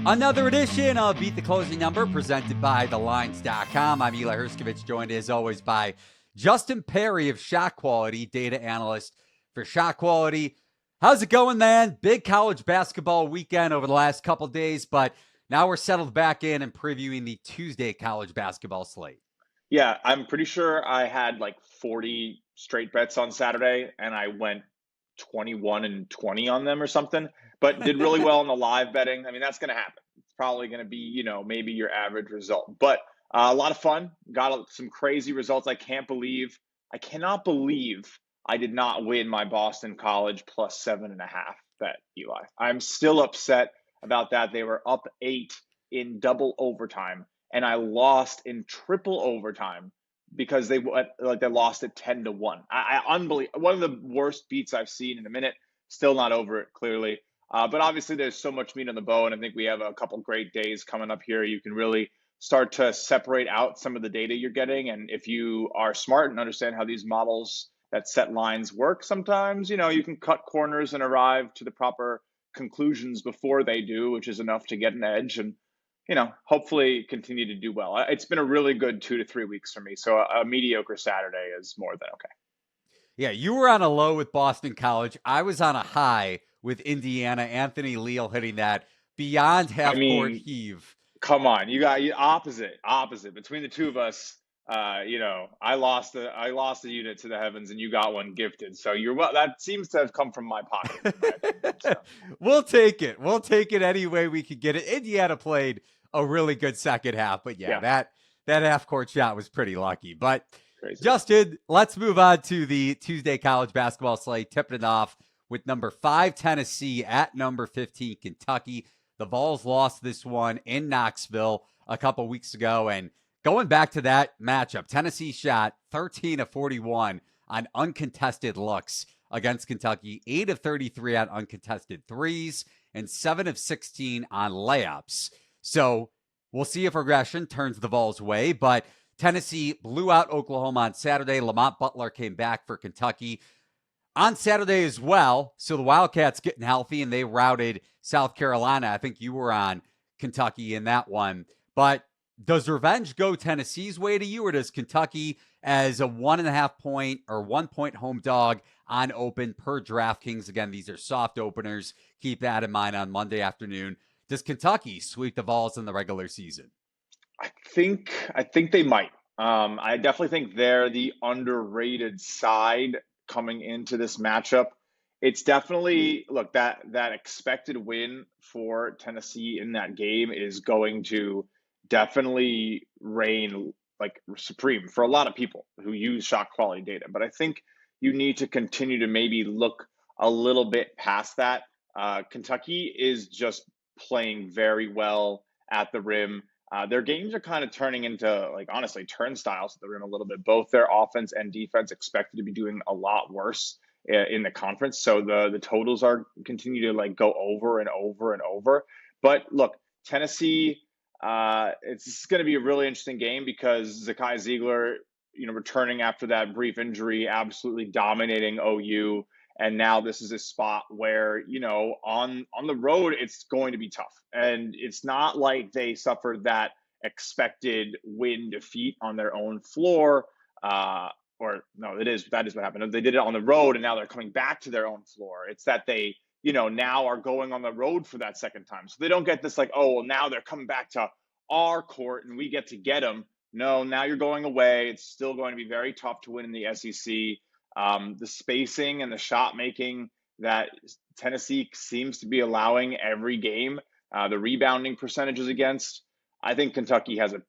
Another edition of Beat the Closing Number presented by thelines.com. I'm Eli Hershkovich, joined as always by Justin Perri of Shot Quality, data analyst for Shot Quality. How's it going, man? Big college basketball weekend over the last couple days, but now we're settled back in and previewing the Tuesday college basketball slate. Yeah, I'm pretty sure I had like 40 straight bets on Saturday, and I went 21 and 20 on them or something, but did really well in the live betting. I mean, that's going to happen. It's probably going to be, maybe your average result, but a lot of fun. Got some crazy results. I cannot believe I did not win my Boston College plus 7.5 bet, Eli. I'm still upset about that. They were up 8 in double overtime, and I lost in triple overtime because they lost it 10-1. Unbelievable. One of the worst beats I've seen in a minute. Still not over it, clearly. But obviously, there's so much meat on the bone. I think we have a couple great days coming up here. You can really start to separate out some of the data you're getting. And if you are smart and understand how these models that set lines work, sometimes, you can cut corners and arrive to the proper conclusions before they do, which is enough to get an edge and hopefully continue to do well. It's been a really good 2 to 3 weeks for me. So a mediocre Saturday is more than okay. Yeah, you were on a low with Boston College. I was on a high with Indiana. Anthony Leal hitting that beyond half-court heave. Come on, you got opposite. Between the two of us, I lost the unit to the heavens, and you got one gifted. So that seems to have come from my pocket. In my opinion, so. We'll take it. We'll take it any way we could get it. Indiana played a really good second half, but that half-court shot was pretty lucky. But crazy. Justin, let's move on to the Tuesday college basketball slate, tipping it off with number 5 Tennessee at number 15 Kentucky. The Vols lost this one in Knoxville a couple weeks ago, and going back to that matchup, Tennessee shot 13 of 41 on uncontested looks against Kentucky, 8 of 33 on uncontested threes, and 7 of 16 on layups. So we'll see if regression turns the Vols' way, but Tennessee blew out Oklahoma on Saturday. Lamont Butler came back for Kentucky on Saturday as well. So the Wildcats getting healthy, and they routed South Carolina. I think you were on Kentucky in that one. But does revenge go Tennessee's way to you, or does Kentucky as a 1.5 point or 1 point home dog on open per DraftKings? Again, these are soft openers. Keep that in mind on Monday afternoon. Does Kentucky sweep the Vols in the regular season? I think they might. I definitely think they're the underrated side coming into this matchup. It's definitely, look, that expected win for Tennessee in that game is going to definitely reign like supreme for a lot of people who use shot quality data. But I think you need to continue to maybe look a little bit past that. Kentucky is just playing very well at the rim. Their games are kind of turning into, honestly, turnstiles at the rim a little bit. Both their offense and defense expected to be doing a lot worse in the conference. So the totals are continue to go over and over and over. But look, Tennessee, it's going to be a really interesting game because Zakai Ziegler, returning after that brief injury, absolutely dominating OU. And now this is a spot where, on the road, it's going to be tough. And it's not like they suffered that expected win defeat on their own floor. That is what happened. They did it on the road, and now they're coming back to their own floor. It's that they, now are going on the road for that second time. So they don't get this now they're coming back to our court and we get to get them. No, now you're going away. It's still going to be very tough to win in the SEC. The spacing and the shot making that Tennessee seems to be allowing every game, the rebounding percentages against, I think Kentucky has a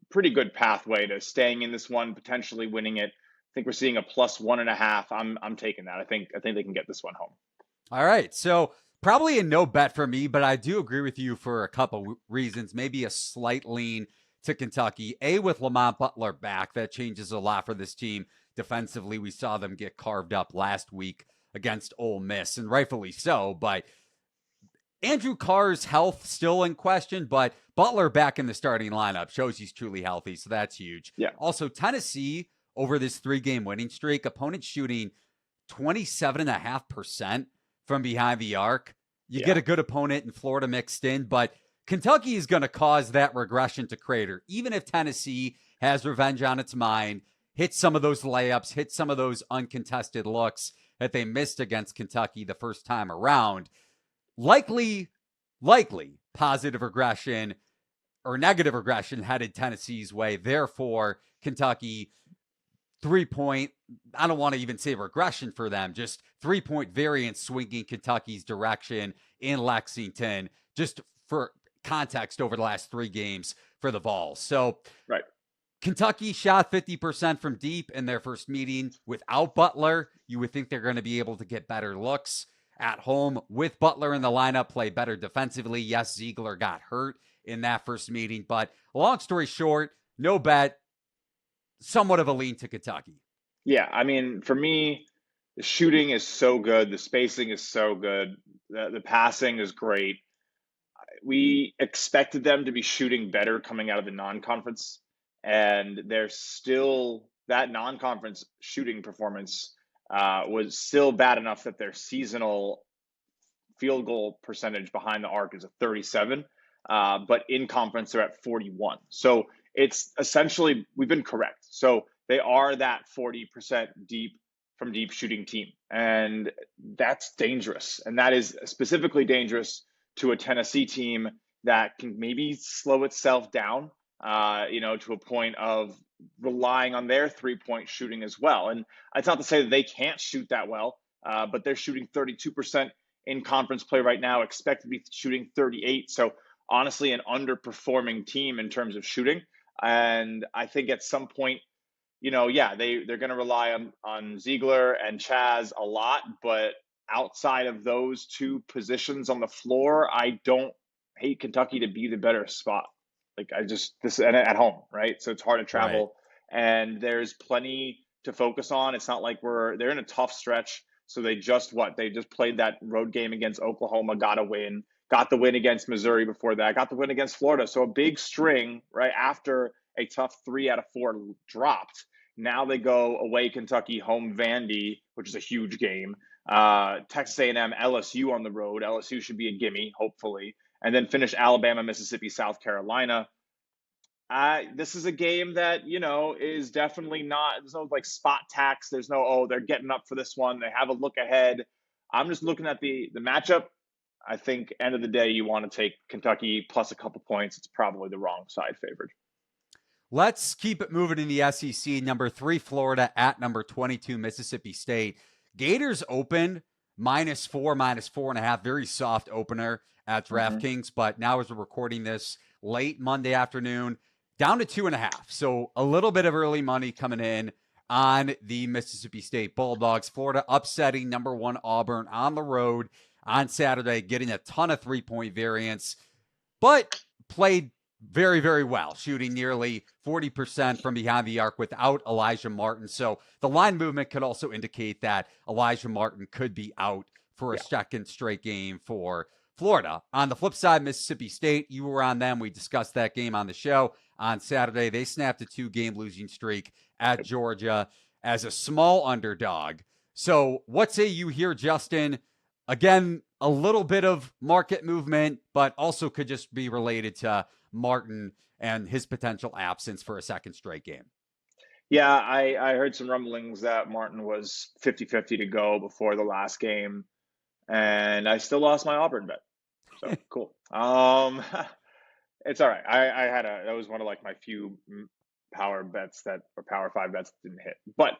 pretty good pathway to staying in this one, potentially winning it. I think we're seeing a plus 1.5. I'm taking that. I think they can get this one home. All right. So probably a no bet for me, but I do agree with you for a couple reasons. Maybe a slight lean to Kentucky. With Lamont Butler back, that changes a lot for this team. Defensively, we saw them get carved up last week against Ole Miss, and rightfully so. But Andrew Carr's health still in question, but Butler back in the starting lineup shows he's truly healthy, so that's huge. Yeah. Also, Tennessee, over this 3-game winning streak, opponents shooting 27.5% from behind the arc. You get a good opponent in Florida mixed in, but Kentucky is going to cause that regression to crater, even if Tennessee has revenge on its mind, hit some of those layups, hit some of those uncontested looks that they missed against Kentucky the first time around. Likely positive regression or negative regression headed Tennessee's way. Therefore, Kentucky 3-point, I don't want to even say regression for them, just 3-point variance swinging Kentucky's direction in Lexington, just for context over the last 3 games for the Vols. So, right. Kentucky shot 50% from deep in their first meeting without Butler. You would think they're going to be able to get better looks at home with Butler in the lineup, play better defensively. Yes, Ziegler got hurt in that first meeting, but long story short, no bet, somewhat of a lean to Kentucky. Yeah, I mean, for me, the shooting is so good. The spacing is so good. The passing is great. We expected them to be shooting better coming out of the non-conference, and they're still, that non-conference shooting performance was still bad enough that their seasonal field goal percentage behind the arc is a 37, but in conference they're at 41. So it's essentially, we've been correct. So they are that 40% from deep shooting team, and that's dangerous. And that is specifically dangerous to a Tennessee team that can maybe slow itself down, to a point of relying on their 3-point shooting as well. And it's not to say that they can't shoot that well, but they're shooting 32% in conference play right now, expect to be shooting 38. So honestly, an underperforming team in terms of shooting. And I think at some point, they're going to rely on Ziegler and Chaz a lot, but outside of those 2 positions on the floor, I don't hate Kentucky to be the better spot. And at home, right? So it's hard to travel, right. And there's plenty to focus on. It's not like they're in a tough stretch. So they just played that road game against Oklahoma, got a win, got the win against Missouri before that, got the win against Florida. So a big string right after a tough 3 out of 4 dropped. Now they go away Kentucky, home Vandy, which is a huge game. Texas A&M, LSU on the road. LSU should be a gimme, hopefully. And then finish Alabama, Mississippi, South Carolina. This is a game that, is definitely not, there's no spot tax. There's no, they're getting up for this one. They have a look ahead. I'm just looking at the matchup. I think end of the day, you want to take Kentucky plus a couple points. It's probably the wrong side favored. Let's keep it moving in the SEC. Number 3, Florida at number 22, Mississippi State. Gators opened -4, -4.5. Very soft opener at DraftKings, but now as we're recording this late Monday afternoon, down to 2.5. So a little bit of early money coming in on the Mississippi State Bulldogs. Florida upsetting number 1 Auburn on the road on Saturday, getting a ton of 3-point variance, but played very, very well, shooting nearly 40% from behind the arc without Elijah Martin. So the line movement could also indicate that Elijah Martin could be out for a second straight game for Florida. On the flip side, Mississippi State, you were on them. We discussed that game on the show on Saturday. They snapped a 2-game losing streak at Georgia as a small underdog. So what say you here, Justin? Again, a little bit of market movement, but also could just be related to Martin and his potential absence for a second straight game. Yeah, I heard some rumblings that Martin was 50-50 to go before the last game, and I still lost my Auburn bet. So cool. It's all right. That was one of my few power bets or Power 5 bets that didn't hit. But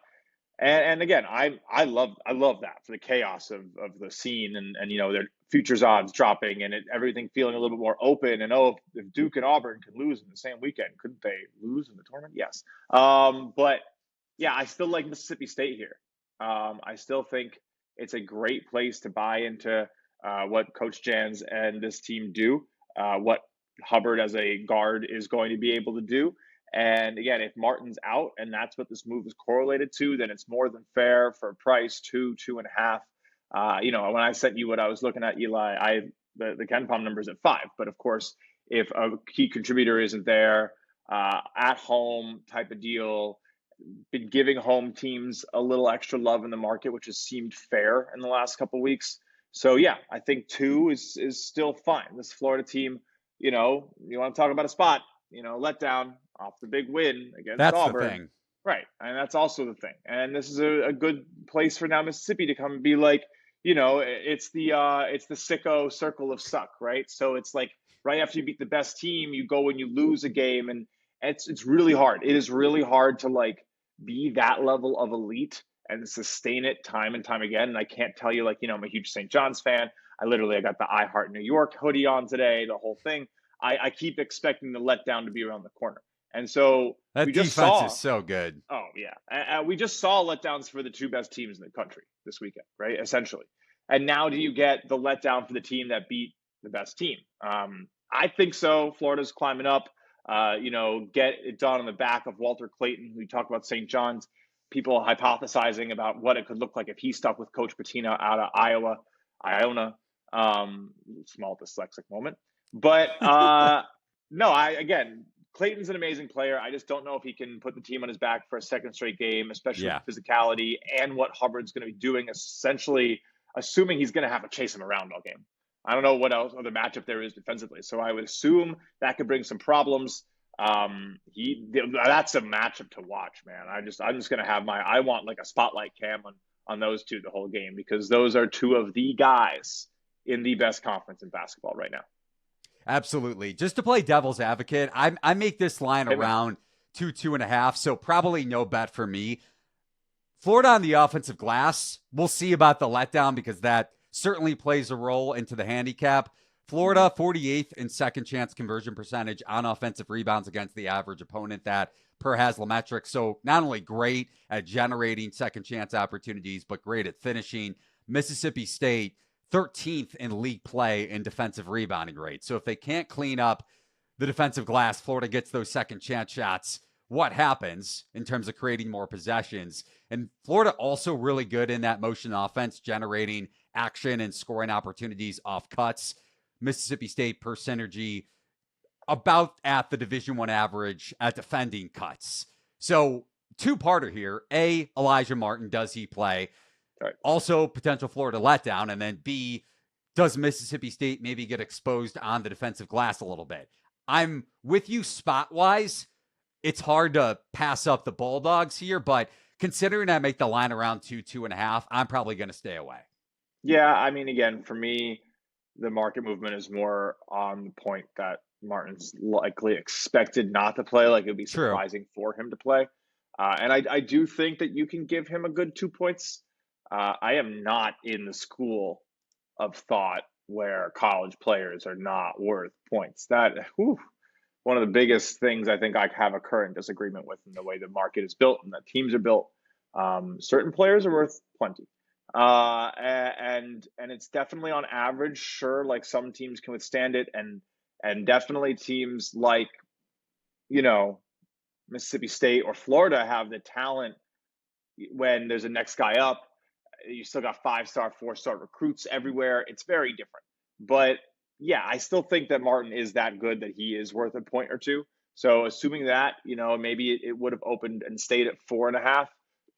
and again, I love that for the chaos of the scene and their futures odds dropping and everything feeling a little bit more open. And if Duke and Auburn could lose in the same weekend, couldn't they lose in the tournament? Yes. But yeah, I still like Mississippi State here. I still think it's a great place to buy into what Coach Jans and this team do, what Hubbard as a guard is going to be able to do. And again, if Martin's out and that's what this move is correlated to, then it's more than fair for a price 2.5. When I sent you what I was looking at, Eli, the KenPom number is at 5. But of course, if a key contributor isn't there, at home type of deal, been giving home teams a little extra love in the market, which has seemed fair in the last couple of weeks. So yeah, I think 2 is still fine. This Florida team, you want to talk about a spot, letdown off the big win against That's the Auburn. thing. Right. And that's also the thing. And this is a good place for now Mississippi to come and be like, it's the sicko circle of suck, right? So it's like right after you beat the best team, you go and you lose a game, and it's really hard. It is really hard to like be that level of elite and sustain it time and time again. And I can't tell you, like, I'm a huge St. John's fan. I got the I Heart New York hoodie on today, the whole thing. I keep expecting the letdown to be around the corner. And so that we defense just saw, is so good. Oh, yeah. We just saw letdowns for the two best teams in the country this weekend, right? Essentially. And now do you get the letdown for the team that beat the best team? I think so. Florida's climbing up. Get it done on the back of Walter Clayton, who we talked about St. John's. People hypothesizing about what it could look like if he stuck with Coach Pitino out of Iona. Small dyslexic moment. But no, Clayton's an amazing player. I just don't know if he can put the team on his back for a second straight game, especially with physicality and what Hubbard's going to be doing, essentially assuming he's going to have to chase him around all game. I don't know what else other matchup there is defensively. So I would assume that could bring some problems. That's a matchup to watch, man. I'm just going to have I want like a spotlight cam on those two the whole game, because those are two of the guys in the best conference in basketball right now. Absolutely. Just to play devil's advocate, I make this line around 2.5, so probably no bet for me. Florida on the offensive glass, we'll see about the letdown, because that certainly plays a role into the handicap. Florida, 48th in second chance conversion percentage on offensive rebounds against the average opponent, that per Haslametrics. So not only great at generating second chance opportunities, but great at finishing. Mississippi State, 13th in league play in defensive rebounding rate. So if they can't clean up the defensive glass, Florida gets those second chance shots. What happens in terms of creating more possessions? And Florida also really good in that motion offense, generating action and scoring opportunities off cuts. Mississippi State per synergy about at the Division I average at defending cuts. So two-parter here. A, Elijah Martin, does he play? Right. Also, potential Florida letdown. And then B, does Mississippi State maybe get exposed on the defensive glass a little bit? I'm with you spot-wise. It's hard to pass up the Bulldogs here, but considering I make the line around 2.5, I'm probably going to stay away. Yeah, I mean, again, for me, the market movement is more on the point that Martin's likely expected not to play. Like, it would be surprising for him to play. And I do think that you can give him a good 2 points. I am not in the school of thought where college players are not worth points. One of the biggest things I think I have a current disagreement with in the way the market is built and that teams are built. Certain players are worth plenty. And it's definitely on average, sure, like some teams can withstand it, and definitely teams like, Mississippi State or Florida have the talent when there's a next guy up. You still got 5-star, 4-star recruits everywhere. It's very different. But yeah, I still think that Martin is that good that he is worth a point or two. So assuming that, maybe it would have opened and stayed at 4.5,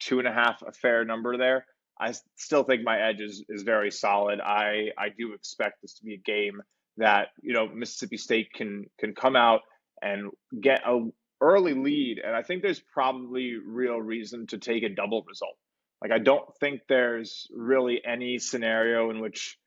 2.5, a fair number there. I still think my edge is very solid. I do expect this to be a game that, Mississippi State can come out and get a early lead. And I think there's probably real reason to take a double result. Like, I don't think there's really any scenario in which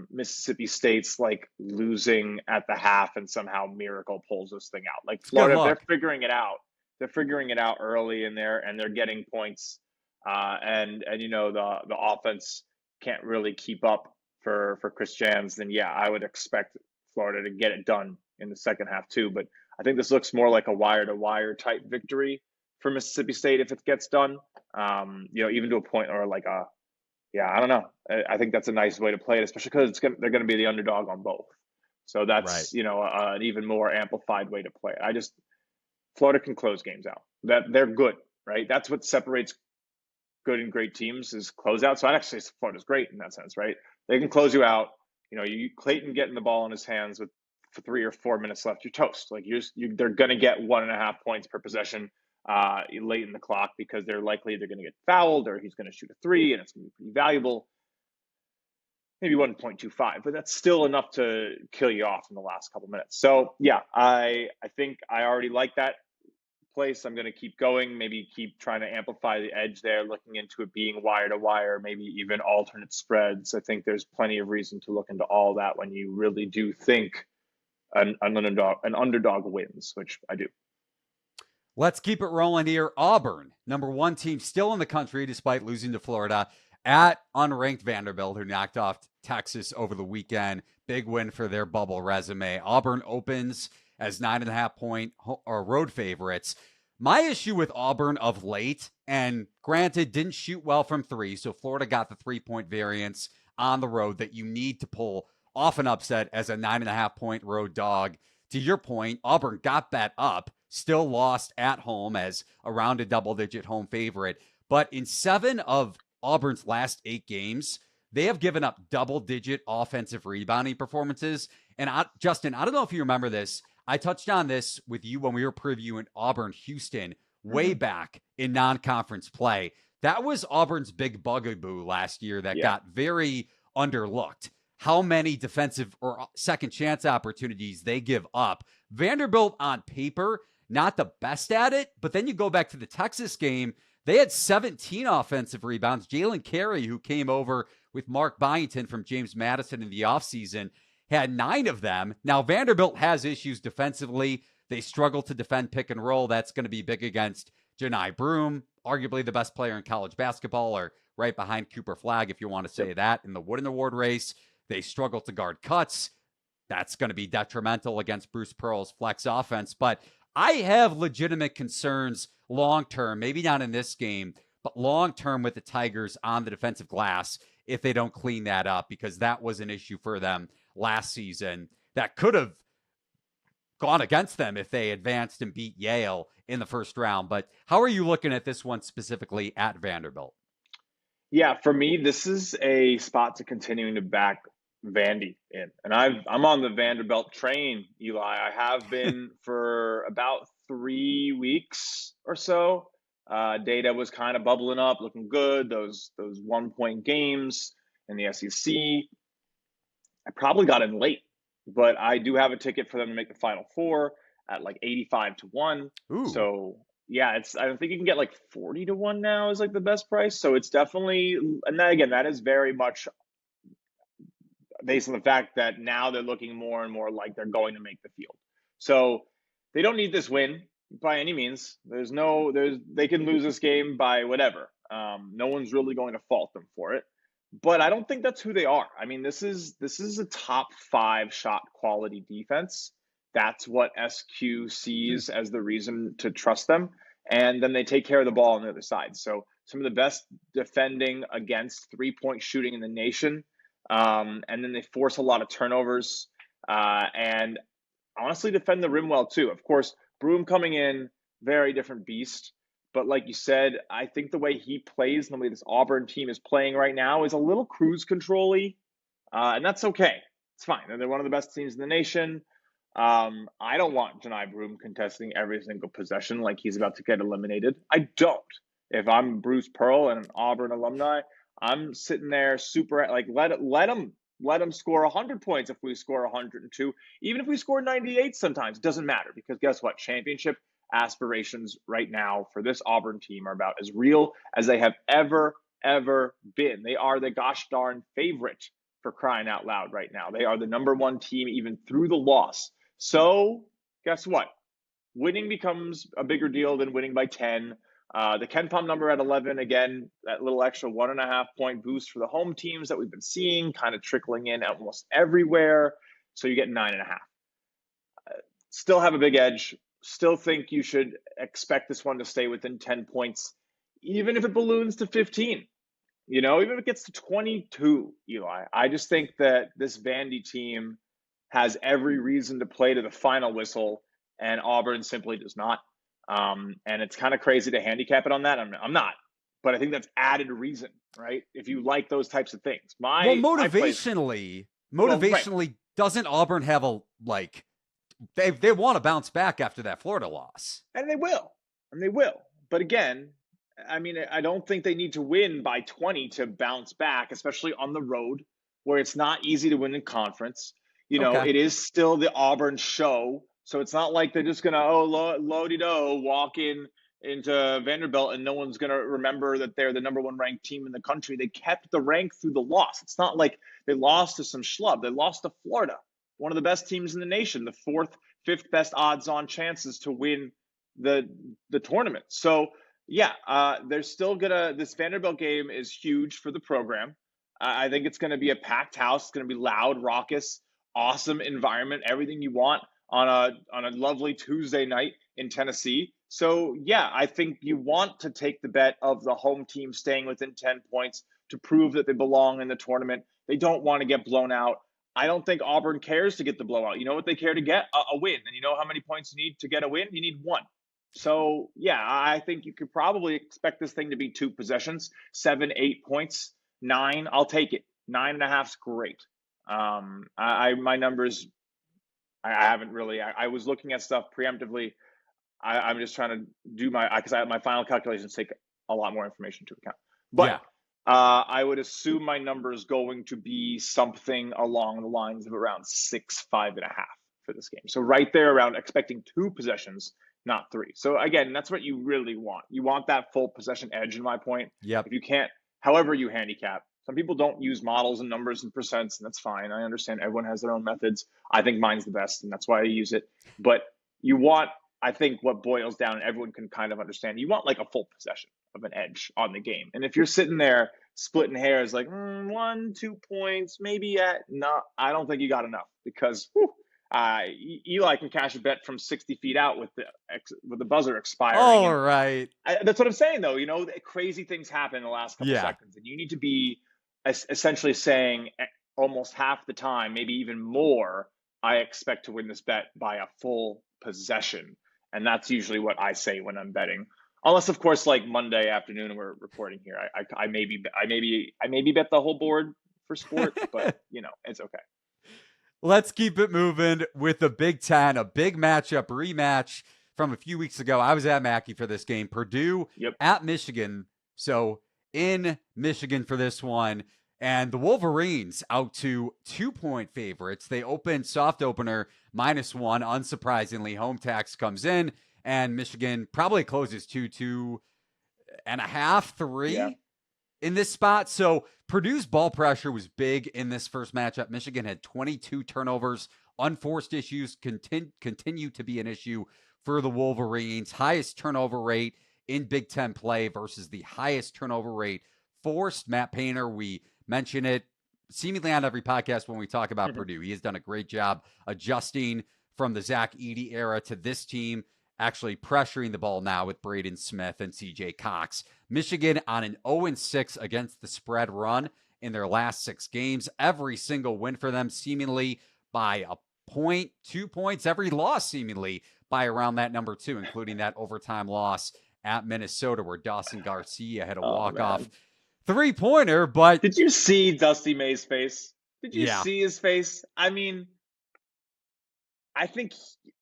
Mississippi State's like losing at the half and somehow miracle pulls this thing out. Like, Florida, they're figuring it out. They're figuring it out early in there, and they're getting points. And the offense can't really keep up for Chris Jans. Then yeah, I would expect Florida to get it done in the second half too. But I think this looks more like a wire-to-wire type victory for Mississippi State if it gets done. Even to a point or like I don't know. I think that's a nice way to play it, especially because they're going to be the underdog on both. So that's, an even more amplified way to play it. Florida can close games out. That they're good, right? That's what separates good and great teams is closeout. So I'd actually say Florida's great in that sense, right? They can close you out. Clayton getting the ball in his hands with 3 or 4 minutes left, you're toast. Like they're going to get 1.5 points per possession late in the clock because they're going to get fouled or he's going to shoot a 3 and it's going to be pretty valuable. maybe 1.25, but that's still enough to kill you off in the last couple minutes. So yeah, I think I already like that place. I'm going to keep going, maybe keep trying to amplify the edge there, looking into it being wire to wire, maybe even alternate spreads. I think there's plenty of reason to look into all that when you really do think an underdog wins, which I do. Let's keep it rolling here. Auburn, number 1 team still in the country despite losing to Florida, at unranked Vanderbilt, who knocked off Texas over the weekend. Big win for their bubble resume. Auburn opens as 9.5-point road favorites. My issue with Auburn of late, and granted, didn't shoot well from 3, so Florida got the 3-point variance on the road that you need to pull off an upset as a 9.5-point road dog. To your point, Auburn got that up, still lost at home as around a double-digit home favorite. But in 7 of Auburn's last 8 games, they have given up double-digit offensive rebounding performances. And Justin, I don't know if you remember this. I touched on this with you when we were previewing Auburn-Houston way back in non-conference play. That was Auburn's big bugaboo last year that got very underlooked. How many defensive or second chance opportunities they give up. Vanderbilt on paper, not the best at it, but then you go back to the Texas game, they had 17 offensive rebounds. Jalen Carey, who came over with Mark Byington from James Madison in the offseason, had 9 of them. Now, Vanderbilt has issues defensively. They struggle to defend pick and roll. That's going to be big against Janai Broome, arguably the best player in college basketball, or right behind Cooper Flagg, if you want to say that, in the Wooden Award race. They struggle to guard cuts. That's going to be detrimental against Bruce Pearl's flex offense. But I have legitimate concerns long-term, maybe not in this game, but long-term with the Tigers on the defensive glass if they don't clean that up, because that was an issue for them last season that could have gone against them if they advanced and beat Yale in the first round. But how are you looking at this one specifically at Vanderbilt? Yeah, for me, this is a spot to continuing to back Vandy in. And I'm on the Vanderbilt train, Eli. I have been for about 3 weeks or so. Data was kind of bubbling up, looking good. Those 1-point games in the SEC. I probably got in late, but I do have a ticket for them to make the Final Four at like 85-1. Ooh. So yeah, I think you can get like 40-1 now is like the best price. So it's definitely, and that, again, that is very much based on the fact that now they're looking more and more like they're going to make the field. So they don't need this win by any means. They can lose this game by whatever. No one's really going to fault them for it. But I don't think that's who they are. I mean, this is a top 5 shot quality defense. That's what SQ sees as the reason to trust them. And then they take care of the ball on the other side. So some of the best defending against 3-point shooting in the nation. And then they force a lot of turnovers and honestly defend the rim well too. Of course, Broome coming in, very different beast. But like you said, I think the way he plays and the way this Auburn team is playing right now is a little cruise control-y. And that's okay. It's fine. They're one of the best teams in the nation. I don't want Janai Broome contesting every single possession like he's about to get eliminated. I don't. If I'm Bruce Pearl and an Auburn alumni, I'm sitting there super like let him score 100 points if we score 102. Even if we score 98 sometimes, it doesn't matter, because guess what? Championship aspirations right now for this Auburn team are about as real as they have ever been. They are the gosh darn favorite, for crying out loud, right now. They are the number 1 team even through the loss. So guess what? Winning becomes a bigger deal than winning by 10. The KenPom number at 11, again, that little extra 1.5 point boost for the home teams that we've been seeing kind of trickling in almost everywhere. So you get 9.5. Still have a big edge. Still think you should expect this one to stay within 10 points, even if it balloons to 15. Even if it gets to 22, Eli. I just think that this Vandy team has every reason to play to the final whistle, and Auburn simply does not. And it's kind of crazy to handicap it on that. I'm not, but I think that's added reason, right? If you like those types of things. Motivationally, right. Doesn't Auburn have they want to bounce back after that Florida loss? And they will. But again, I mean, I don't think they need to win by 20 to bounce back, especially on the road. where it's not easy to win in conference. Okay. It is still the Auburn show. So it's not like they're just going to, lo-de-do, walk into Vanderbilt and no one's going to remember that they're the number one ranked team in the country. They kept the rank through the loss. It's not like they lost to some schlub. They lost to Florida, one of the best teams in the nation, the fourth, fifth best odds on chances to win the tournament. So yeah, they're still this Vanderbilt game is huge for the program. I think it's going to be a packed house. It's going to be loud, raucous, awesome environment, everything you want on a lovely Tuesday night in Tennessee. So yeah, I think you want to take the bet of the home team staying within 10 points to prove that they belong in the tournament. They don't want to get blown out. I don't think Auburn cares to get the blowout. You know what they care to get? A win. And you know how many points you need to get a win? You need one. So yeah, I think you could probably expect this thing to be 2 possessions, 7, 8 points, 9. I'll take it. 9.5's great. My numbers, I haven't really. I was looking at stuff preemptively. I'm just trying to do because my final calculations take a lot more information into account. But yeah. I would assume my number is going to be something along the lines of around 6, 5.5 for this game. So right there around expecting 2 possessions, not 3. So again, that's what you really want. You want that full possession edge in my point. Yep. If you can't, however you handicap, some people don't use models and numbers and percents, and that's fine. I understand everyone has their own methods. I think mine's the best, and that's why I use it. But you want, I think what boils down, and everyone can kind of understand, you want like a full possession of an edge on the game. And if you're sitting there splitting hairs like 1, 2 points, maybe no, I don't think you got enough because Eli can cash a bet from 60 feet out with the buzzer expiring. All right. That's what I'm saying, though. Crazy things happen in the last couple seconds, and you need to be essentially saying almost half the time, maybe even more, I expect to win this bet by a full possession. And that's usually what I say when I'm betting. Unless, of course, like Monday afternoon and we're recording here, I maybe bet the whole board for sport, but it's okay. Let's keep it moving with the Big Ten, a big matchup, rematch from a few weeks ago. I was at Mackey for this game. Purdue at Michigan. So in Michigan for this one. And the Wolverines out to 2-point favorites. They opened soft opener -1. Unsurprisingly, home tax comes in. And Michigan probably closes 2.5, 3 in this spot. So Purdue's ball pressure was big in this first matchup. Michigan had 22 turnovers. Unforced issues continue to be an issue for the Wolverines. Highest turnover rate in Big Ten play versus the highest turnover rate forced. Matt Painter, we mention it seemingly on every podcast when we talk about Purdue. He has done a great job adjusting from the Zach Edey era to this team, actually pressuring the ball now with Braden Smith and CJ Cox. Michigan on an 0-6 against the spread run in their last 6 games. Every single win for them seemingly by a point, 2 points. Every loss seemingly by around that number 2, including that overtime loss at Minnesota where Dawson Garcia had a walk-off 3-pointer. But did you see Dusty May's face? Did you see his face? I mean, I think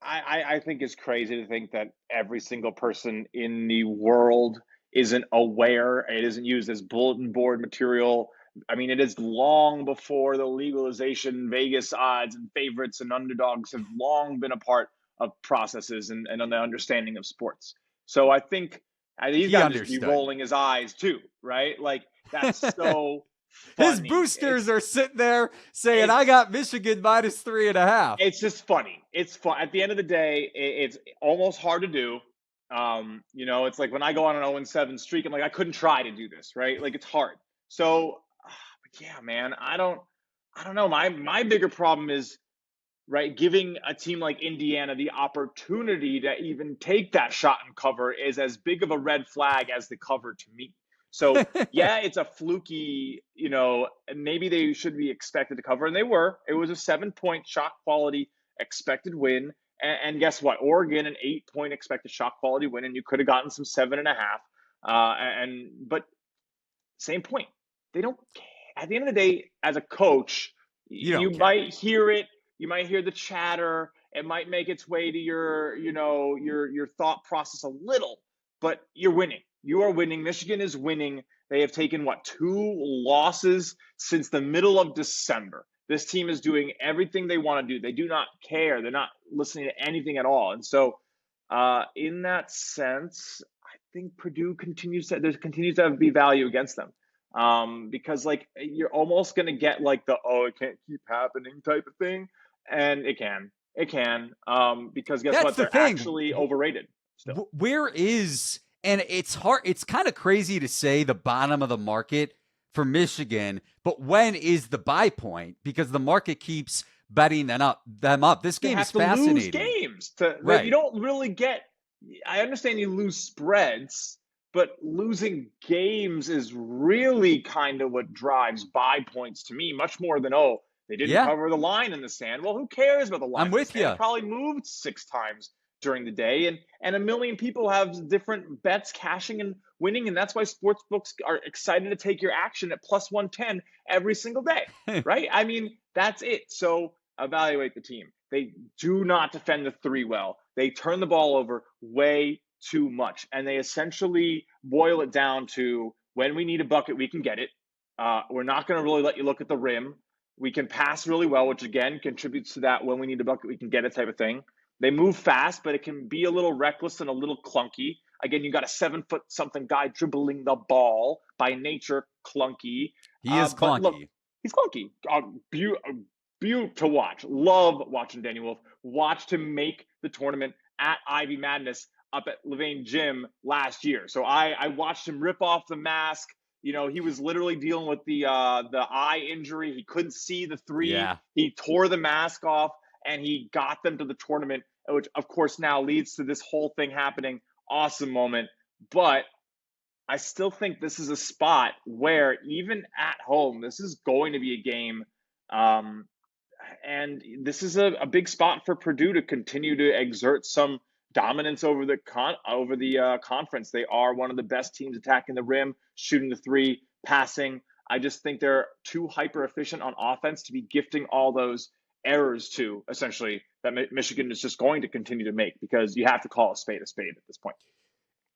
it's crazy to think that every single person in the world isn't aware. It isn't used as bulletin board material. I mean, it is long before the legalization. Vegas odds and favorites and underdogs have long been a part of processes and on the understanding of sports. So I think he's got to just be rolling his eyes too, right? Like, that's so funny. His boosters are sitting there saying, I got Michigan -3.5. It's just funny. It's fun. At the end of the day, it's almost hard to do. It's like when I go on an 0-7 streak, I'm like, I couldn't try to do this, right? Like, it's hard. So, but yeah, man, I don't know. My bigger problem is, right, giving a team like Indiana the opportunity to even take that shot and cover is as big of a red flag as the cover to me. So, yeah, it's a fluky, maybe they should be expected to cover, and they were. It was a 7-point shot quality expected win. And guess what? Oregon, an 8-point expected shot quality win, and you could have gotten some 7.5. But same point. They don't care. At the end of the day, as a coach, you might hear it. You might hear the chatter. It might make its way to your thought process a little, but you're winning. You are winning. Michigan is winning. They have taken, 2 losses since the middle of December. This team is doing everything they want to do. They do not care. They're not listening to anything at all. And so, in that sense, I think Purdue continues to be value against them. Because like you're almost going to get like the, it can't keep happening type of thing. And it can, because guess That's what? the They're thing. actually overrated still. Where is, and it's hard, it's kind of crazy to say the bottom of the market for Michigan, but when is the buy point? Because the market keeps betting them up. This game is fascinating. Lose games right. You don't really get. I understand you lose spreads, but losing games is really kind of what drives buy points to me, much more than they didn't cover the line in the sand. Well, who cares about the line? I'm with you. It probably moved 6 times during the day, and a million people have different bets cashing and winning, and that's why sports books are excited to take your action at plus 110 every single day, right? I mean, that's it. So evaluate the team. They do not defend the 3 well. They turn the ball over way too much, and they essentially boil it down to, when we need a bucket, we can get it. We're not going to really let you look at the rim. We can pass really well, which again contributes to that, when we need a bucket, we can get it type of thing. They move fast, but it can be a little reckless and a little clunky. Again, you got a 7-foot-something guy dribbling the ball, by nature clunky. He is clunky. Look, he's clunky. Beaut to watch. Love watching Danny Wolf. Watched him make the tournament at Ivy Madness up at Levain Gym last year. So I watched him rip off the mask. You know, he was literally dealing with the eye injury. He couldn't see the 3. Yeah. He tore the mask off, and he got them to the tournament, which of course now leads to this whole thing happening. Awesome moment. But I still think this is a spot where, even at home, this is going to be a game. And this is a big spot for Purdue to continue to exert some dominance over the conference. They are one of the best teams attacking the rim, shooting the 3, passing. I just think they're too hyper efficient on offense to be gifting all those errors to, essentially, that Michigan is just going to continue to make, because you have to call a spade at this point.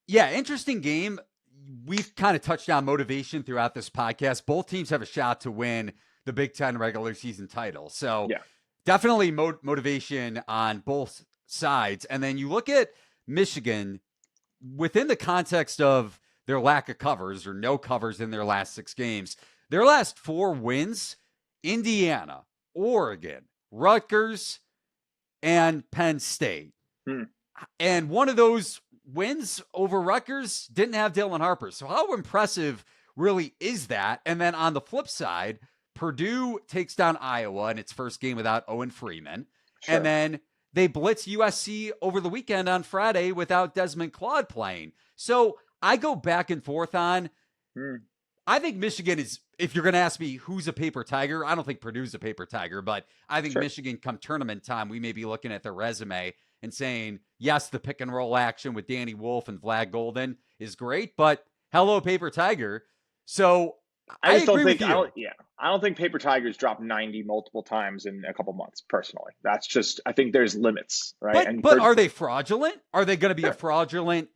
Yeah, interesting game. We've kind of touched on motivation throughout this podcast. Both teams have a shot to win the Big Ten regular season title. So definitely motivation on both sides. And then you look at Michigan within the context of their lack of covers, or no covers in their last 6 games. Their last 4 wins, Indiana, Oregon, Rutgers, and Penn State. And one of those wins over Rutgers didn't have Dylan Harper. So how impressive really is that? And then on the flip side, Purdue takes down Iowa in its first game without Owen Freeman. Sure. And then they blitz USC over the weekend on Friday without Desmond Claude playing. So I go back and forth on, I think Michigan is, if you're going to ask me who's a paper tiger, I don't think Purdue's a paper tiger, but I think Michigan, come tournament time, we may be looking at their resume and saying, yes, the pick and roll action with Danny Wolf and Vlad Golden is great, but hello, paper tiger. So I agree with you. I don't think paper tigers drop 90 multiple times in a couple months, personally. That's just, I think there's limits, right? But are they fraudulent? Are they going to be a fraudulent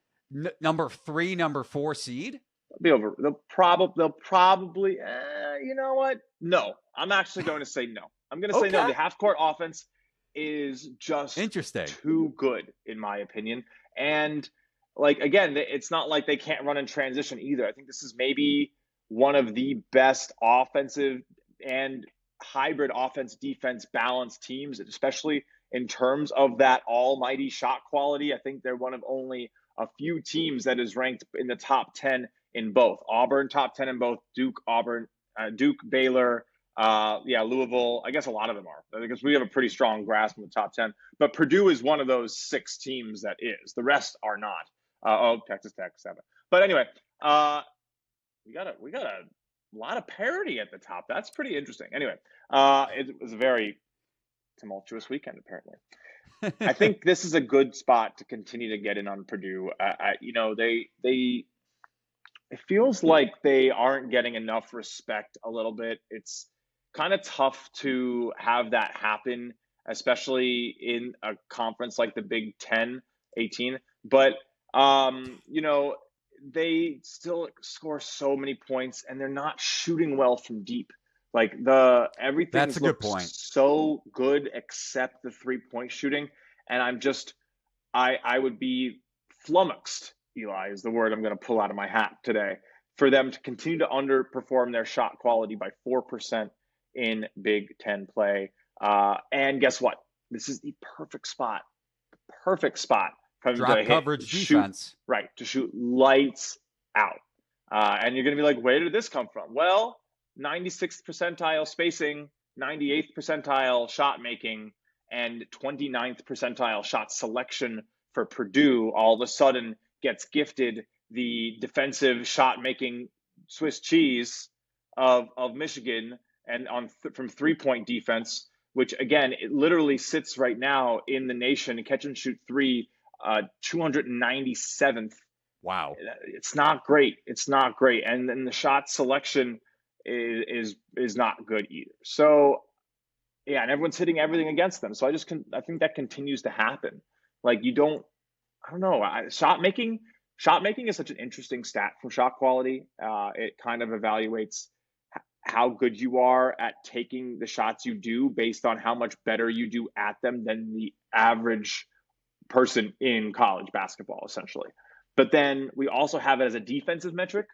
number 3, number 4 seed? They'll probably, you know what? No, I'm actually going to say no. I'm going to say no. The half-court offense is just too good, in my opinion. And, like, again, it's not like they can't run in transition either. I think this is maybe one of the best offensive and hybrid offense-defense balanced teams, especially in terms of that almighty shot quality. I think they're one of only a few teams that is ranked in the top 10 in both. Auburn, top 10 in both. Duke, Baylor, Louisville. I guess a lot of them are, because we have a pretty strong grasp in the top 10. But Purdue is one of those 6 teams that is. The rest are not. Texas Tech, 7. But anyway, we got a lot of parity at the top. That's pretty interesting. Anyway, it was a very tumultuous weekend, apparently. I think this is a good spot to continue to get in on Purdue. It feels like they aren't getting enough respect a little bit. It's kind of tough to have that happen, especially in a conference like the Big 10, 18. But, they still score so many points, and they're not shooting well from deep. Like everything looks so good except the 3-point shooting, and I would be flummoxed, Eli is the word I'm going to pull out of my hat today, for them to continue to underperform their shot quality by 4% in Big Ten play. And guess what? This is the perfect spot drop coverage defense. Right, to shoot lights out. And you're going to be like, where did this come from? Well, 96th percentile spacing, 98th percentile shot making, and 29th percentile shot selection for Purdue all of a sudden gets gifted the defensive shot making Swiss cheese of Michigan and from 3-point defense, which again, it literally sits right now in the nation, catch and shoot three, 297th. Wow. It's not great. And then the shot selection is not good either. So yeah, and everyone's hitting everything against them. So I think that continues to happen. Like I don't know. Shot making is such an interesting stat from shot quality. It kind of evaluates how good you are at taking the shots you do based on how much better you do at them than the average person in college basketball, essentially. But then we also have it as a defensive metric,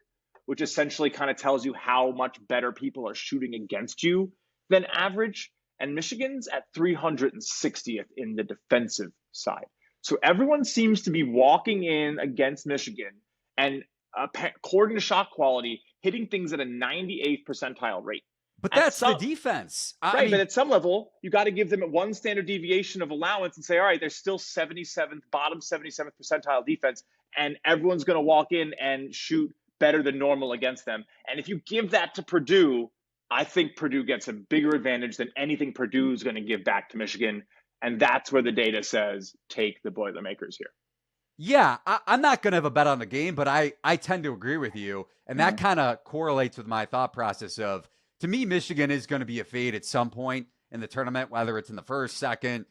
which essentially kind of tells you how much better people are shooting against you than average. And Michigan's at 360th in the defensive side. So everyone seems to be walking in against Michigan and, according to shot quality, hitting things at a 98th percentile rate. But that's the defense. Right, but at some level, you got to give them one standard deviation of allowance and say, all right, there's still 77th, bottom 77th percentile defense, and everyone's going to walk in and shoot better than normal against them. And if you give that to Purdue, I think Purdue gets a bigger advantage than anything Purdue is going to give back to Michigan. And that's where the data says take the Boilermakers here. Yeah, I'm not going to have a bet on the game, but I tend to agree with you. And that kind of correlates with my thought process of, to me, Michigan is going to be a fade at some point in the tournament, whether it's in the first, second,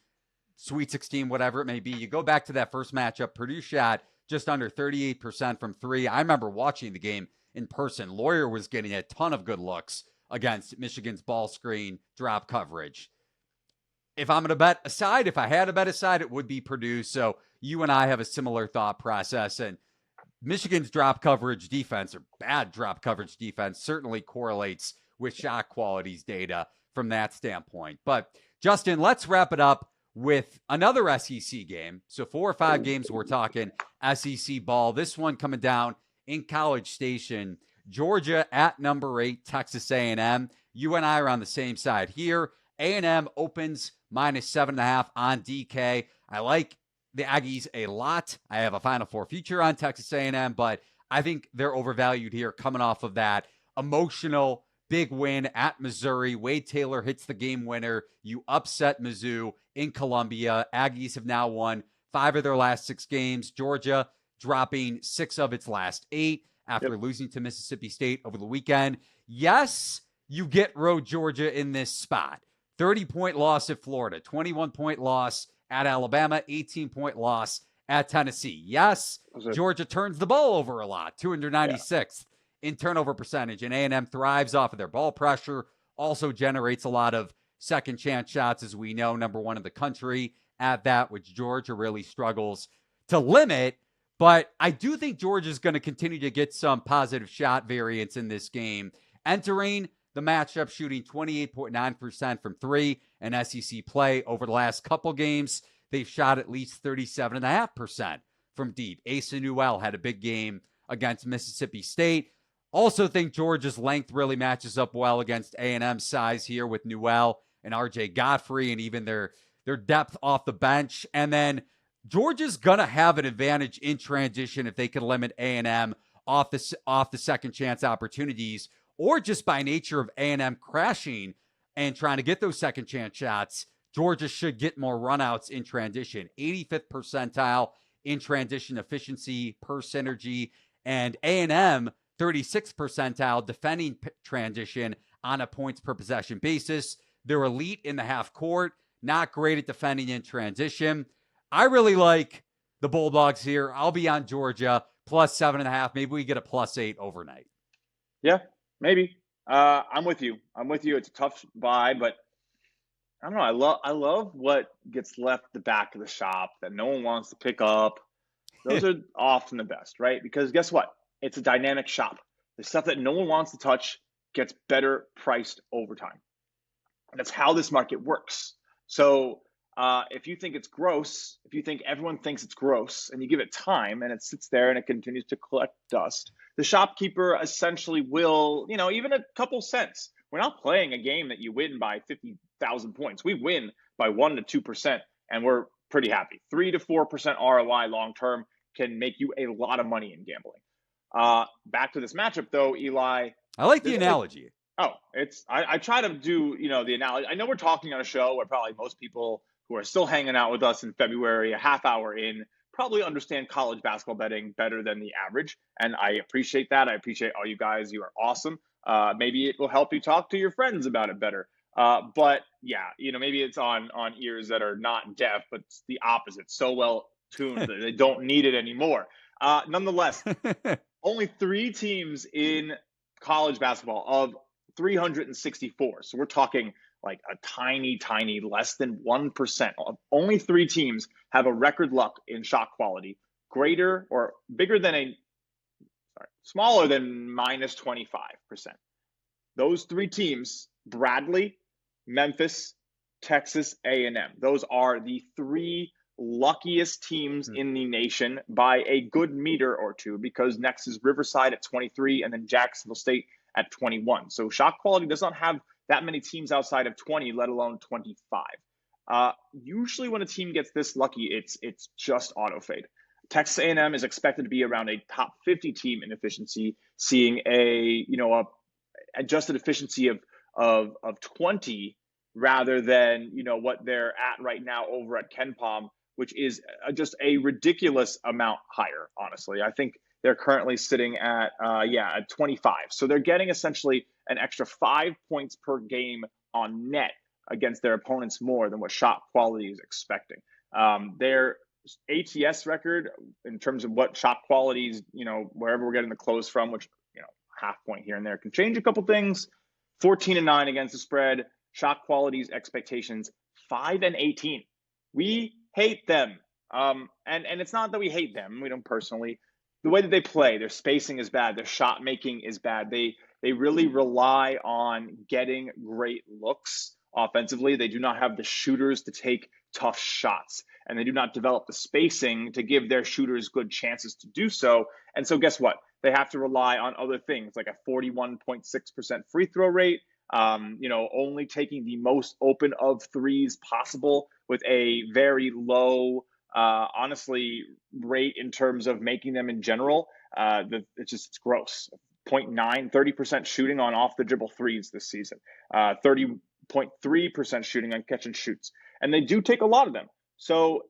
Sweet 16, whatever it may be. You go back to that first matchup, Purdue shot just under 38% from three. I remember watching the game in person. Lawyer was getting a ton of good looks against Michigan's ball screen drop coverage. If I'm going to bet aside, if I had to bet aside, it would be Purdue. So you and I have a similar thought process. And Michigan's drop coverage defense, or bad drop coverage defense, certainly correlates with shot qualities data from that standpoint. But Justin, let's wrap it up with another SEC game. So 4 or 5 games, we're talking SEC ball. This one coming down in College Station. Georgia at number 8, Texas A&M. You and I are on the same side here. A&M opens -7.5 on DK. I like the Aggies a lot. I have a Final Four future on Texas A&M, but I think they're overvalued here coming off of that emotional big win at Missouri. Wade Taylor hits the game winner. You upset Mizzou in Columbia. Aggies have now won 5 of their last 6 games. Georgia dropping 6 of its last 8 after losing to Mississippi State over the weekend. Yes, you get road Georgia in this spot. 30-point loss at Florida, 21-point loss at Alabama, 18-point loss at Tennessee. Yes, Georgia turns the ball over a lot, 296th in turnover percentage, and A&M thrives off of their ball pressure, also generates a lot of second chance shots, as we know, number 1 in the country at that, which Georgia really struggles to limit. But I do think Georgia's going to continue to get some positive shot variance in this game. Entering the matchup, shooting 28.9% from 3 in SEC play over the last couple games. They've shot at least 37.5% from deep. Asa Newell had a big game against Mississippi State. Also think Georgia's length really matches up well against A&M's size here with Newell and RJ Godfrey, and even their depth off the bench. And then Georgia's going to have an advantage in transition if they can limit A&M off the second chance opportunities, or just by nature of A&M crashing and trying to get those second chance shots. Georgia should get more runouts in transition. 85th percentile in transition efficiency per synergy, and A&M 36th percentile defending transition on a points per possession basis. They're elite in the half court, not great at defending in transition. I really like the Bulldogs here. I'll be on Georgia plus 7.5. Maybe we get a plus 8 overnight. Yeah, maybe. I'm with you. It's a tough buy, but I don't know. I love what gets left the back of the shop that no one wants to pick up. Those are often the best, right? Because guess what? It's a dynamic shop. The stuff that no one wants to touch gets better priced over time. And that's how this market works. So if you think it's gross, if you think everyone thinks it's gross, and you give it time and it sits there and it continues to collect dust, the shopkeeper essentially will, even a couple cents. We're not playing a game that you win by 50,000 points. We win by 1 to 2%, and we're pretty happy. 3 to 4% ROI long term can make you a lot of money in gambling. Back to this matchup, though, Eli. I like the analogy. I try to do, the analogy. I know we're talking on a show where probably most people who are still hanging out with us in February, a half hour in, probably understand college basketball betting better than the average. And I appreciate that. I appreciate all you guys. You are awesome. Maybe it will help you talk to your friends about it better. But yeah, maybe it's on ears that are not deaf, but it's the opposite. So well tuned that they don't need it anymore. Nonetheless, only 3 teams in college basketball of 364. So we're talking like a tiny, less than 1%. Only 3 teams have a record luck in shot quality greater or bigger than smaller than minus 25%. Those 3 teams, Bradley, Memphis, Texas A&M. Those are the 3 luckiest teams in the nation by a good meter or two, because next is Riverside at 23 and then Jacksonville State at 21. So shot quality does not have that many teams outside of 20, let alone 25. Usually when a team gets this lucky, it's just auto fade. Texas A&M is expected to be around a top 50 team in efficiency, seeing a adjusted efficiency of 20 rather than what they're at right now over at KenPom, which is just a ridiculous amount higher. Honestly, I think they're currently sitting at 25. So they're getting essentially an extra 5 points per game on net against their opponents more than what shot quality is expecting. Their ATS record in terms of what shot qualities, wherever we're getting the close from, which, half point here and there can change a couple things. 14-9 against the spread. Shot qualities expectations 5-18. We hate them. And it's not that we hate them. We don't personally. The way that they play, their spacing is bad. Their shot making is bad. They really rely on getting great looks offensively. They do not have the shooters to take tough shots, and they do not develop the spacing to give their shooters good chances to do so. And so guess what? They have to rely on other things like a 41.6% free throw rate, only taking the most open of threes possible with a very low, honestly, rate in terms of making them in general. It's gross. 30% shooting on off the dribble threes this season, 30.3% shooting on catch and shoots. And they do take a lot of them. So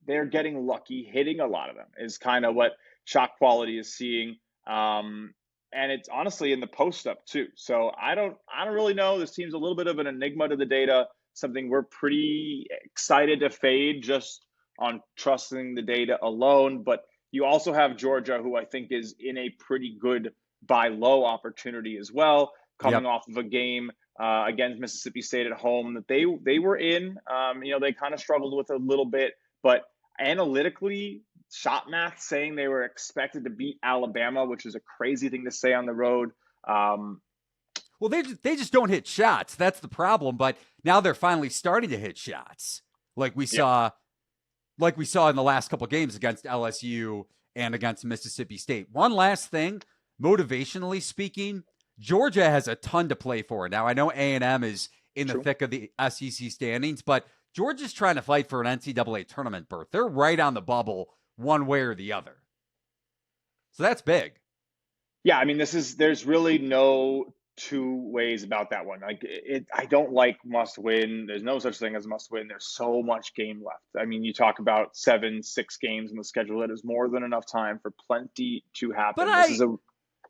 they're getting lucky. Hitting a lot of them is kind of what shot quality is seeing. And it's honestly in the post up too. So I don't really know. This team's a little bit of an enigma to the data, something we're pretty excited to fade just on trusting the data alone. But you also have Georgia, who I think is in a pretty good buy low opportunity as well, coming off of a game against Mississippi State at home that they were in. They kind of struggled with a little bit, but analytically, shot math saying they were expected to beat Alabama, which is a crazy thing to say on the road. Well, they just don't hit shots. That's the problem. But now they're finally starting to hit shots, like we saw in the last couple of games against LSU and against Mississippi State. One last thing, motivationally speaking, Georgia has a ton to play for. Now, I know A&M is in the thick of the SEC standings, but Georgia's trying to fight for an NCAA tournament berth. They're right on the bubble one way or the other. So that's big. Yeah, I mean, there's really no two ways about that one. I don't like must win. There's no such thing as must win. There's so much game left. I mean, you talk about 7-6 games in the schedule. That is more than enough time for plenty to happen.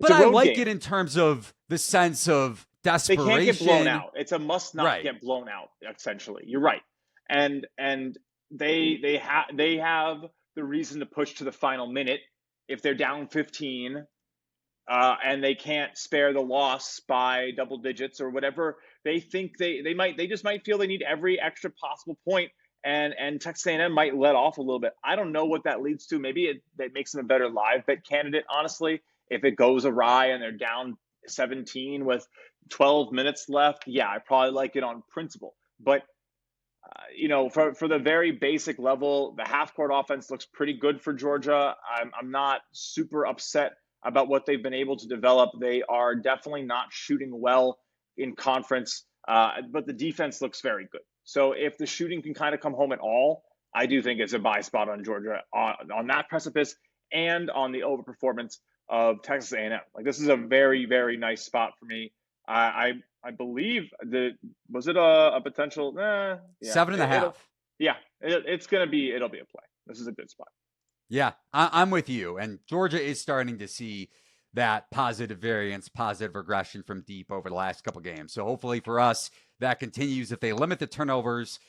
But I like it in terms of the sense of desperation. They can't get blown out. It's a must not get blown out, essentially. You're right. And they have the reason to push to the final minute if they're down 15 and they can't spare the loss by double digits or whatever, they think they just might feel they need every extra possible point, and Texas A&M might let off a little bit. I don't know what that leads to. Maybe that makes them a better live bet candidate, honestly. If it goes awry and they're down 17 with 12 minutes left, yeah, I probably like it on principle. But for the very basic level, the half-court offense looks pretty good for Georgia. I'm not super upset about what they've been able to develop. They are definitely not shooting well in conference, but the defense looks very good. So if the shooting can kind of come home at all, I do think it's a buy spot on Georgia on that precipice and on the overperformance of Texas A&M. Like, this is a very, very nice spot for me. I believe was it a potential 7.5. It'll be a play. This is a good spot. Yeah, I'm with you. And Georgia is starting to see that positive variance, positive regression from deep over the last couple games. So hopefully for us, that continues. If they limit the turnovers,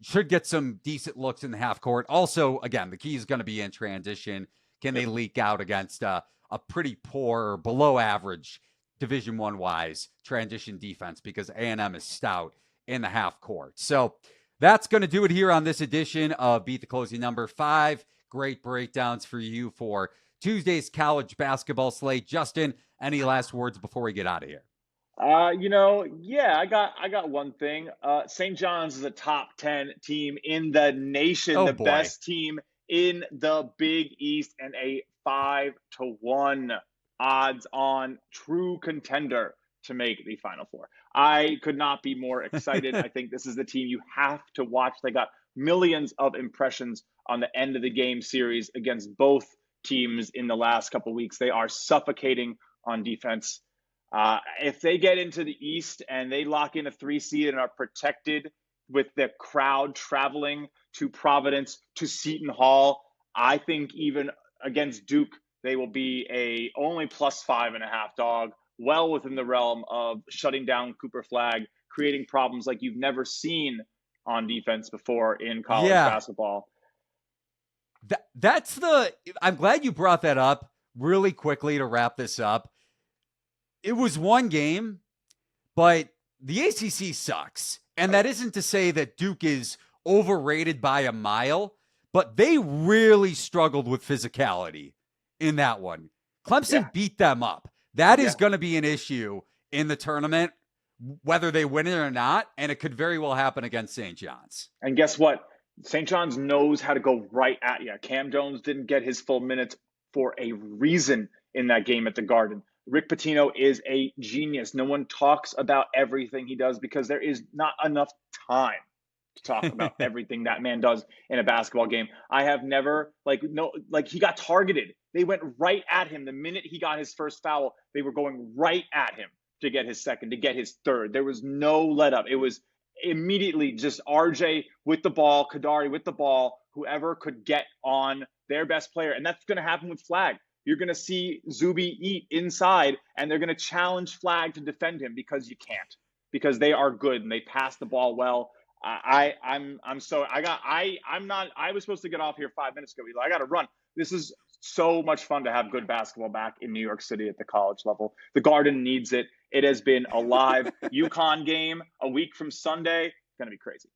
should get some decent looks in the half court. Also, again, the key is going to be in transition. Can they leak out against a pretty poor or below average Division I wise transition defense, because A&M is stout in the half court. So that's going to do it here on this edition of Beat the Closing Number. 5 great breakdowns for you for Tuesday's college basketball slate. Justin, any last words before we get out of here? I got one thing. St. John's is a top 10 team in the nation, the best team in the Big East, and a 5-1 odds on true contender to make the Final Four. I could not be more excited. I think this is the team you have to watch. They got millions of impressions on the end of the game series against both teams in the last couple of weeks. They are suffocating on defense. If they get into the East and they lock in a 3 seed and are protected with the crowd traveling to Providence, to Seton Hall, I think even against Duke, they will be a only plus 5.5 dog, well within the realm of shutting down Cooper Flagg, creating problems like you've never seen on defense before in college basketball. I'm glad you brought that up really quickly to wrap this up. It was one game, but the ACC sucks. And that isn't to say that Duke is overrated by a mile, but they really struggled with physicality in that one. Clemson beat them up. That is going to be an issue in the tournament, whether they win it or not, and it could very well happen against St. John's. And guess what? St. John's knows how to go right at you. Cam Jones didn't get his full minutes for a reason in that game at the Garden. Rick Pitino is a genius. No one talks about everything he does because there is not enough time to talk about everything that man does in a basketball game. I have never, he got targeted. They went right at him. The minute he got his first foul, they were going right at him to get his second, to get his third. There was no let up. It was immediately just RJ with the ball, Kadari with the ball, whoever could get on their best player. And that's going to happen with Flagg. You're going to see Zuby eat inside, and they're going to challenge Flagg to defend him because you can't, because they are good and they pass the ball well. I was supposed to get off here 5 minutes ago. I got to run. This is so much fun to have good basketball back in New York City at the college level. The Garden needs it. It has been a live UConn game a week from Sunday. It's going to be crazy.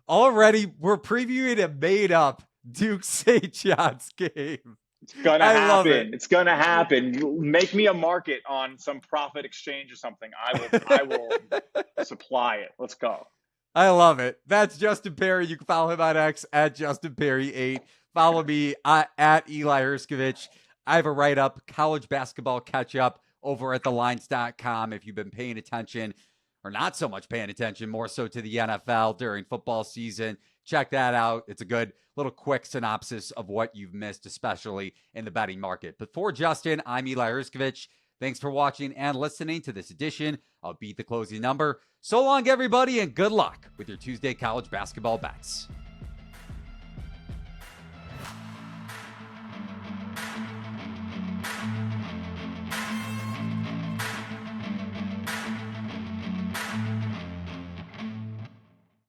Already, we're previewing a made-up Duke St. John's game. It's gonna happen. It's gonna happen. Make me a market on some profit exchange or something. I will supply it. Let's go. I love it. That's Justin Perri. You can follow him on X at JustinPerri8. Follow me at Eli Hershkovich. I have a write-up, college basketball catch-up over at thelines.com. If you've been paying attention, or not so much paying attention, more so to the NFL during football season, check that out. It's a good little quick synopsis of what you've missed, especially in the betting market. But for Justin, I'm Eli Hershkovich. Thanks for watching and listening to this edition of Beat the Closing Number. So long, everybody, and good luck with your Tuesday college basketball bets.